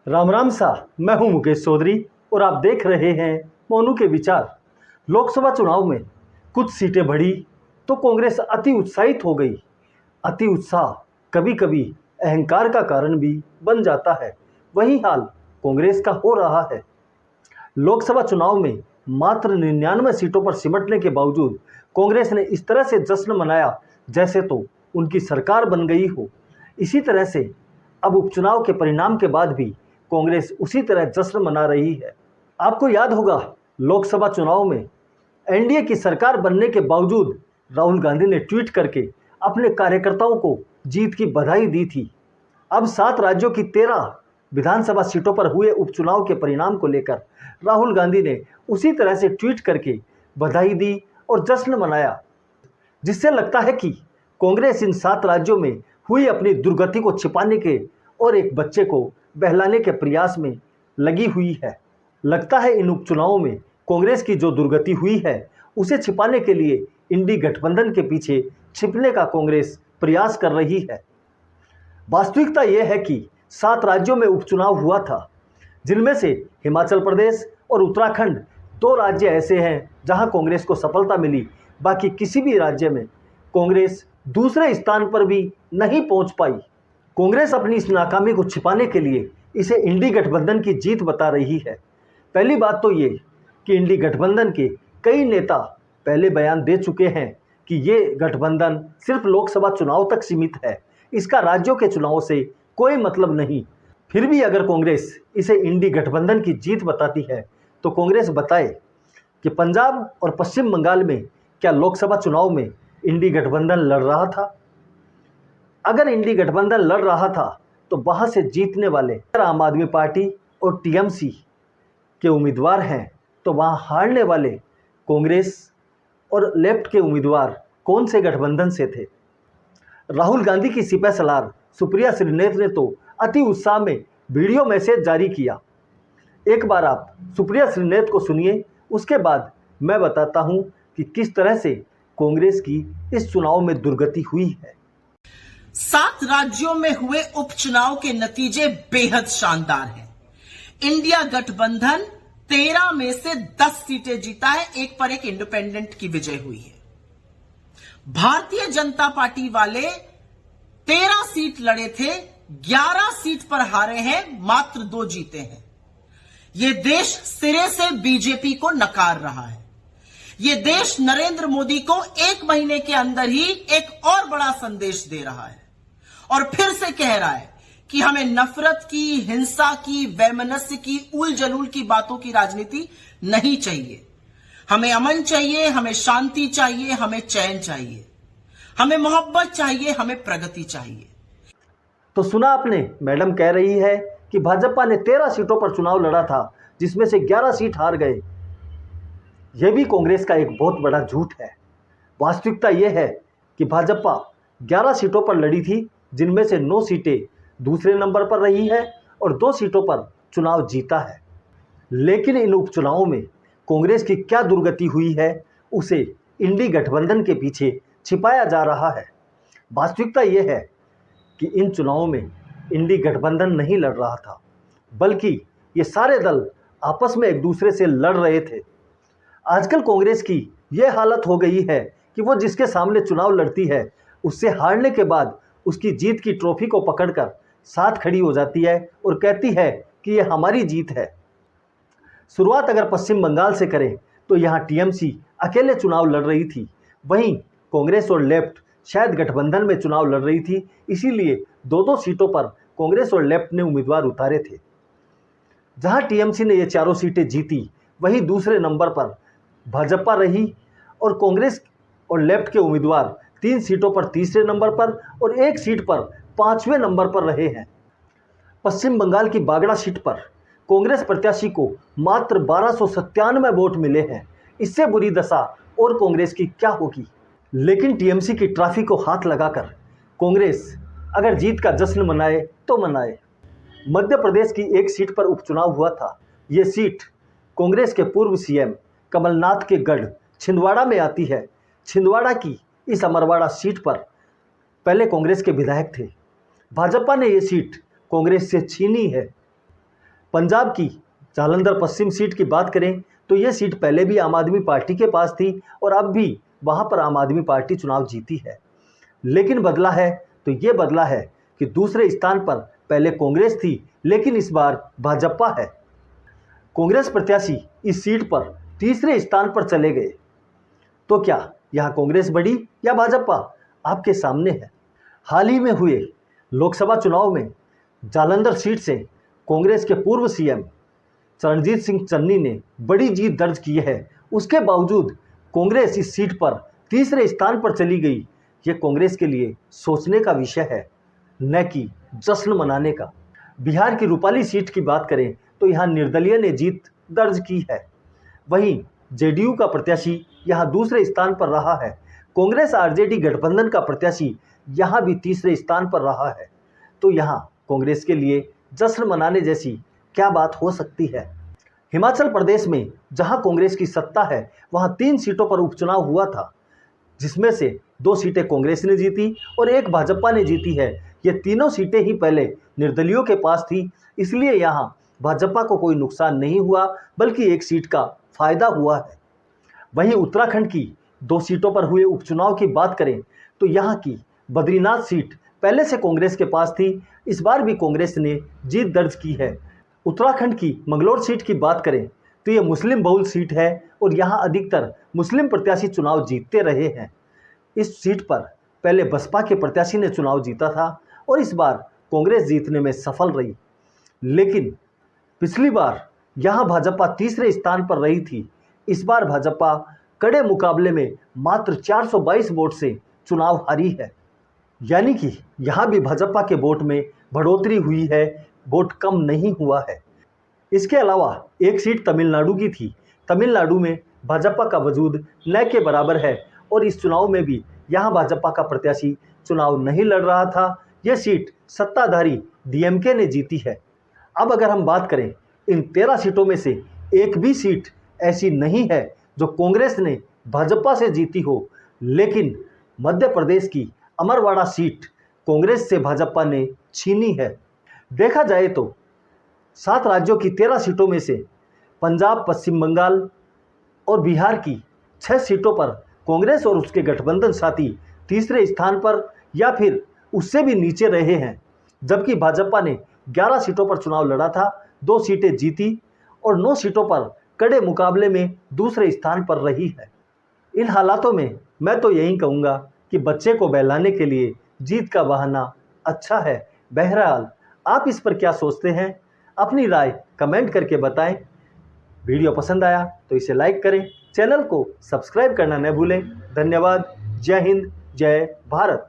राम राम सा। मैं हूं मुकेश चौधरी और आप देख रहे हैं मोनू के विचार। लोकसभा चुनाव में कुछ सीटें बढ़ी तो कांग्रेस अति उत्साहित हो गई। अति उत्साह कभी कभी अहंकार का कारण भी बन जाता है। वही हाल कांग्रेस का हो रहा है। लोकसभा चुनाव में मात्र 99 सीटों पर सिमटने के बावजूद कांग्रेस ने इस तरह से जश्न मनाया जैसे तो उनकी सरकार बन गई हो। इसी तरह से अब उपचुनाव के परिणाम के बाद भी कांग्रेस उसी तरह जश्न मना रही है। आपको याद होगा, लोकसभा चुनाव में एनडीए की सरकार बनने के बावजूद राहुल गांधी ने ट्वीट करके अपने कार्यकर्ताओं को जीत की बधाई दी थी। अब 7 राज्यों की 13 विधानसभा सीटों पर हुए उपचुनाव के परिणाम को लेकर राहुल गांधी ने उसी तरह से ट्वीट करके बधाई दी और जश्न मनाया, जिससे लगता है कि कांग्रेस इन 7 राज्यों में हुई अपनी दुर्गति को छिपाने के और एक बच्चे को बहलाने के प्रयास में लगी हुई है। लगता है इन उपचुनावों में कांग्रेस की जो दुर्गति हुई है उसे छिपाने के लिए इंडी गठबंधन के पीछे छिपने का कांग्रेस प्रयास कर रही है। वास्तविकता यह है कि 7 राज्यों में उपचुनाव हुआ था, जिनमें से हिमाचल प्रदेश और उत्तराखंड 2 राज्य ऐसे हैं जहां कांग्रेस को सफलता मिली। बाकी किसी भी राज्य में कांग्रेस दूसरे स्थान पर भी नहीं पहुंच पाई। कांग्रेस अपनी इस नाकामी को छिपाने के लिए इसे इंडी गठबंधन की जीत बता रही है। पहली बात तो ये कि इंडी गठबंधन के कई नेता पहले बयान दे चुके हैं कि ये गठबंधन सिर्फ लोकसभा चुनाव तक सीमित है, इसका राज्यों के चुनाव से कोई मतलब नहीं। फिर भी अगर कांग्रेस इसे इंडी गठबंधन की जीत बताती है तो कांग्रेस बताए कि पंजाब और पश्चिम बंगाल में क्या लोकसभा चुनाव में इंडी गठबंधन लड़ रहा था। अगर इंडी गठबंधन लड़ रहा था तो वहां से जीतने वाले आम आदमी पार्टी और टीएमसी के उम्मीदवार हैं, तो वहां हारने वाले कांग्रेस और लेफ्ट के उम्मीदवार कौन से गठबंधन से थे। राहुल गांधी की सिपह सलार सुप्रिया श्रीनेत ने तो अति उत्साह में वीडियो मैसेज जारी किया। एक बार आप सुप्रिया श्रीनेत को सुनिए, उसके बाद मैं बताता हूं कि किस तरह से कांग्रेस की इस चुनाव में दुर्गति हुई है। 7 राज्यों में हुए उपचुनाव के नतीजे बेहद शानदार हैं। इंडिया गठबंधन 13 में से 10 सीटें जीता है, एक पर एक इंडिपेंडेंट की विजय हुई है। भारतीय जनता पार्टी वाले 13 सीट लड़े थे, 11 सीट पर हारे हैं, मात्र 2 जीते हैं। यह देश सिरे से बीजेपी को नकार रहा है। यह देश नरेंद्र मोदी को 1 महीने के अंदर ही एक और बड़ा संदेश दे रहा है और फिर से कह रहा है कि हमें नफरत की, हिंसा की, वैमनस्य की, उल जलूल की बातों की राजनीति नहीं चाहिए। हमें अमन चाहिए, हमें शांति चाहिए, हमें चैन चाहिए, हमें मोहब्बत चाहिए, हमें प्रगति चाहिए। तो सुना आपने, मैडम कह रही है कि भाजपा ने 13 सीटों पर चुनाव लड़ा था, जिसमें से 11 सीट हार गए। यह भी कांग्रेस का एक बहुत बड़ा झूठ है। वास्तविकता यह है कि भाजपा 11 सीटों पर लड़ी थी, जिनमें से 9 सीटें दूसरे नंबर पर रही है और 2 सीटों पर चुनाव जीता है। लेकिन इन उपचुनावों में कांग्रेस की क्या दुर्गति हुई है, उसे इंडी गठबंधन के पीछे छिपाया जा रहा है। वास्तविकता यह है कि इन चुनावों में इंडी गठबंधन नहीं लड़ रहा था, बल्कि ये सारे दल आपस में एक दूसरे से लड़ रहे थे। आजकल कांग्रेस की यह हालत हो गई है कि वो जिसके सामने चुनाव लड़ती है, उससे हारने के बाद उसकी जीत की ट्रॉफी को पकड़कर साथ खड़ी हो जाती है और कहती है कि यह हमारी जीत है। शुरुआत अगर पश्चिम बंगाल से करें तो यहाँ टीएमसी अकेले चुनाव लड़ रही थी, वहीं कांग्रेस और लेफ्ट शायद गठबंधन में चुनाव लड़ रही थी। इसीलिए 2-2 सीटों पर कांग्रेस और लेफ्ट ने उम्मीदवार उतारे थे। जहाँ टीएमसी ने ये 4 सीटें जीती, वहीं दूसरे नंबर पर भाजपा रही और कांग्रेस और लेफ्ट के उम्मीदवार 3 सीटों पर तीसरे नंबर पर और 1 सीट पर 5वें नंबर पर रहे हैं। पश्चिम बंगाल की बागड़ा सीट पर कांग्रेस प्रत्याशी को मात्र 1297 वोट मिले हैं। इससे बुरी दशा और कांग्रेस की क्या होगी। लेकिन टीएमसी की ट्रॉफी को हाथ लगाकर कांग्रेस अगर जीत का जश्न मनाए तो मनाए। मध्य प्रदेश की 1 सीट पर उपचुनाव हुआ था। ये सीट कांग्रेस के पूर्व सीएम कमलनाथ के गढ़ छिंदवाड़ा में आती है। छिंदवाड़ा की इस अमरवाड़ा सीट पर पहले कांग्रेस के विधायक थे। भाजपा ने ये सीट कांग्रेस से छीनी है। पंजाब की जालंधर पश्चिम सीट की बात करें तो ये सीट पहले भी आम आदमी पार्टी के पास थी और अब भी वहाँ पर आम आदमी पार्टी चुनाव जीती है। लेकिन बदला है तो ये बदला है कि दूसरे स्थान पर पहले कांग्रेस थी, लेकिन इस बार भाजपा है। कांग्रेस प्रत्याशी इस सीट पर तीसरे स्थान पर चले गए। तो क्या यहाँ कांग्रेस बढ़ी या भाजपा? आपके सामने है। हाल ही में हुए लोकसभा चुनाव में जालंधर सीट से कांग्रेस के पूर्व सीएम चरणजीत सिंह चन्नी ने बड़ी जीत दर्ज की है। उसके बावजूद कांग्रेस इस सीट पर तीसरे स्थान पर चली गई। ये कांग्रेस के लिए सोचने का विषय है, न कि जश्न मनाने का। बिहार की रूपाली सीट की बात करें तो यहाँ निर्दलीय ने जीत दर्ज की है। वहीं जेडीयू का प्रत्याशी यहाँ दूसरे स्थान पर रहा है। कांग्रेस आरजेडी गठबंधन का प्रत्याशी यहाँ भी तीसरे स्थान पर रहा है। तो यहाँ कांग्रेस के लिए जश्न मनाने जैसी क्या बात हो सकती है? हिमाचल प्रदेश में जहां कांग्रेस की सत्ता है वहां 3 सीटों पर उपचुनाव हुआ था, जिसमें से 2 सीटें कांग्रेस ने जीती और 1 भाजपा ने जीती है। ये तीनों सीटें ही पहले निर्दलियों के पास थी, इसलिए यहाँ भाजपा को कोई नुकसान नहीं हुआ, बल्कि 1 सीट का फायदा हुआ है। वहीं उत्तराखंड की 2 सीटों पर हुए उपचुनाव की बात करें तो यहाँ की बद्रीनाथ सीट पहले से कांग्रेस के पास थी, इस बार भी कांग्रेस ने जीत दर्ज की है। उत्तराखंड की मंगलौर सीट की बात करें तो ये मुस्लिम बहुल सीट है और यहाँ अधिकतर मुस्लिम प्रत्याशी चुनाव जीतते रहे हैं। इस सीट पर पहले बसपा के प्रत्याशी ने चुनाव जीता था और इस बार कांग्रेस जीतने में सफल रही। लेकिन पिछली बार यहाँ भाजपा तीसरे स्थान पर रही थी। इस बार भाजपा कड़े मुकाबले में मात्र 422 वोट से चुनाव हारी है। यानी कि यहाँ भी भाजपा के वोट में बढ़ोतरी हुई है, वोट कम नहीं हुआ है। इसके अलावा 1 सीट तमिलनाडु की थी। तमिलनाडु में भाजपा का वजूद न के बराबर है और इस चुनाव में भी यहाँ भाजपा का प्रत्याशी चुनाव नहीं लड़ रहा था। यह सीट सत्ताधारी डीएमके ने जीती है। अब अगर हम बात करें इन 13 सीटों में से एक भी सीट ऐसी नहीं है जो कांग्रेस ने भाजपा से जीती हो, लेकिन मध्य प्रदेश की अमरवाड़ा सीट कांग्रेस से भाजपा ने छीनी है। देखा जाए तो 7 राज्यों की 13 सीटों में से पंजाब, पश्चिम बंगाल और बिहार की 6 सीटों पर कांग्रेस और उसके गठबंधन साथी तीसरे स्थान पर या फिर उससे भी नीचे रहे हैं, जबकि भाजपा ने 11 सीटों पर चुनाव लड़ा था, 2 सीटें जीती और 9 सीटों पर कड़े मुकाबले में दूसरे स्थान पर रही है। इन हालातों में मैं तो यही कहूँगा कि बच्चे को बहलाने के लिए जीत का बहाना अच्छा है। बहरहाल आप इस पर क्या सोचते हैं? अपनी राय कमेंट करके बताएं। वीडियो पसंद आया तो इसे लाइक करें, चैनल को सब्सक्राइब करना न भूलें। धन्यवाद। जय हिंद, जय भारत।